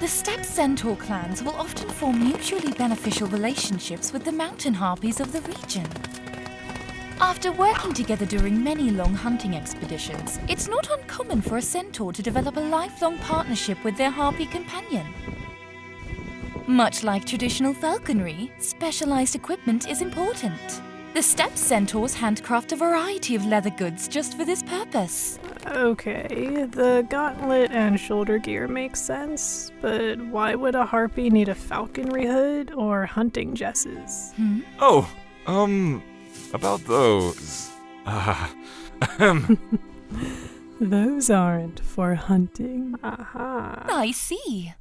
The steppe centaur clans will often form mutually beneficial relationships with the mountain harpies of the region. After working together during many long hunting expeditions, it's not uncommon for a centaur to develop a lifelong partnership with their harpy companion. Much like traditional falconry, specialized equipment is important. The steppe centaurs handcraft a variety of leather goods just for this purpose. Okay, the gauntlet and shoulder gear makes sense, but why would a harpy need a falconry hood or hunting jesses? Oh, about those. Those aren't for hunting. Aha. I see.